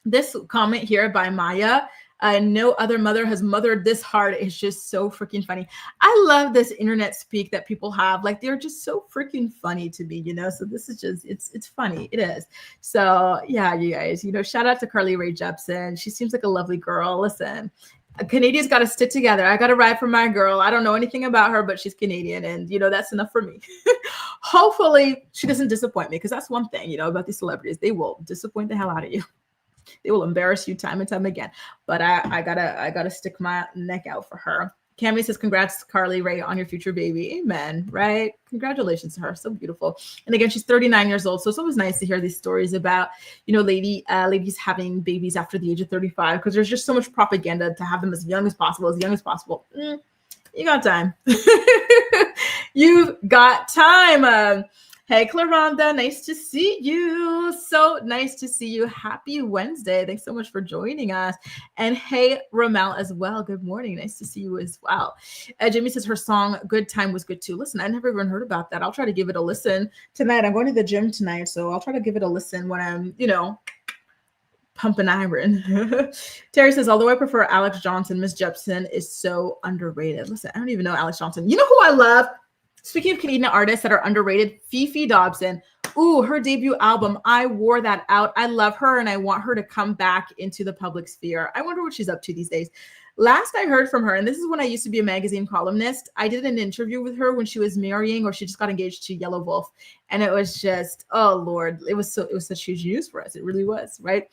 This comment here by Maya, no other mother has mothered this hard. It's just so freaking funny. I love this internet speak that people have. Like, they're just so freaking funny to me, you know. So this is just, it's funny. It is. So yeah, you guys, you know, shout out to Carly Rae Jepsen. She seems like a lovely girl. Listen, Canadians got to stick together. I got to ride for my girl. I don't know anything about her, but she's Canadian, and you know that's enough for me. Hopefully, she doesn't disappoint me, because that's one thing, you know, about these celebrities. They will disappoint the hell out of you. They will embarrass you time and time again. But I gotta stick my neck out for her. Cammy says, "Congrats, Carly Rae, on your future baby." Amen. Right? Congratulations to her. So beautiful. And again, she's 39 years old. So it's always nice to hear these stories about, you know, ladies having babies after the age of 35, because there's just so much propaganda to have them as young as possible, You got time. You've got time. Hey, Claranda, nice to see you. So nice to see you. Happy Wednesday. Thanks so much for joining us. And hey, Ramel as well. Good morning. Nice to see you as well. Jimmy says her song Good Time was good too. Listen, I never even heard about that. I'll try to give it a listen tonight. I'm going to the gym tonight, so I'll try to give it a listen when I'm, you know, pumping iron. Terry says, although I prefer Alex Johnson, Miss Jepsen is so underrated. Listen, I don't even know Alex Johnson. You know who I love? Speaking of Canadian artists that are underrated, Fifi Dobson. Ooh, her debut album, I wore that out. I love her, and I want her to come back into the public sphere. I wonder what she's up to these days. Last I heard from her, and this is when I used to be a magazine columnist, I did an interview with her when she was marrying, or she just got engaged to Yellow Wolf. And it was just, oh Lord, it was such huge news for us. It really was, right?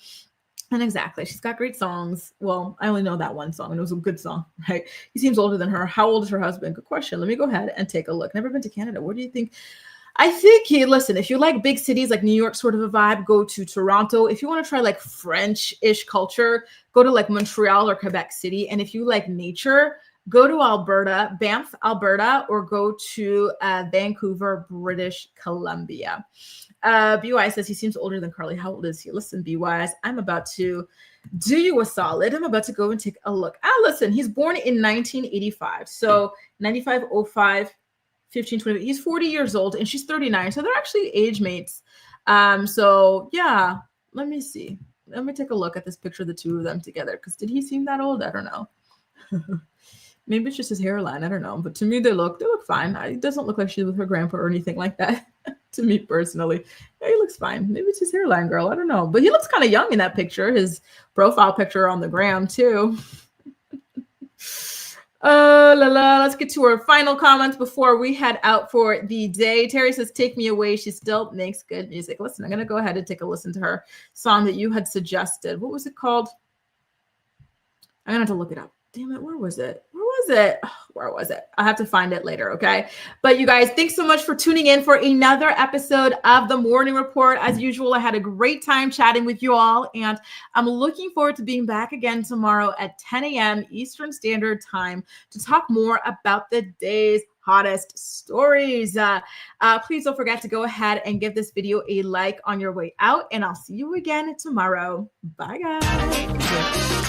And exactly, she's got great songs. Well, I only know that one song, and it was a good song, right? He seems older than her. How old is her husband? Good question. Let me go ahead and take a look. Never been to Canada. What do you think? I think listen, if you like big cities like New York, sort of a vibe, go to Toronto. If you want to try like French-ish culture, go to like Montreal or Quebec City. And if you like nature, go to Alberta, Banff, Alberta, or go to Vancouver, British Columbia. BY says he seems older than Carly. How old is he? Listen, BY, I'm about to do you a solid. I'm about to go and take a look. Listen, he's born in 1985. So 95, 05, 15, 20. He's 40 years old and she's 39. So they're actually age mates. So yeah, let me see. Let me take a look at this picture of the two of them together. Because did he seem that old? I don't know. Maybe it's just his hairline. I don't know. But to me, they look fine. It doesn't look like she's with her grandpa or anything like that. To me personally, yeah, he looks fine. Maybe it's his hairline, girl. I don't know. But he looks kind of young in that picture. His profile picture on the gram too. Let's get to our final comments before we head out for the day. Terry says, take me away. She still makes good music. Listen, I'm going to go ahead and take a listen to her song that you had suggested. What was it called? I'm going to have to look it up. Damn it. Where was it? Where was it? I have to find it later. Okay. But you guys, thanks so much for tuning in for another episode of the Morning Report. As usual, I had a great time chatting with you all, and I'm looking forward to being back again tomorrow at 10 a.m. Eastern Standard Time to talk more about the day's hottest stories. Please don't forget to go ahead and give this video a like on your way out, and I'll see you again tomorrow. Bye, guys.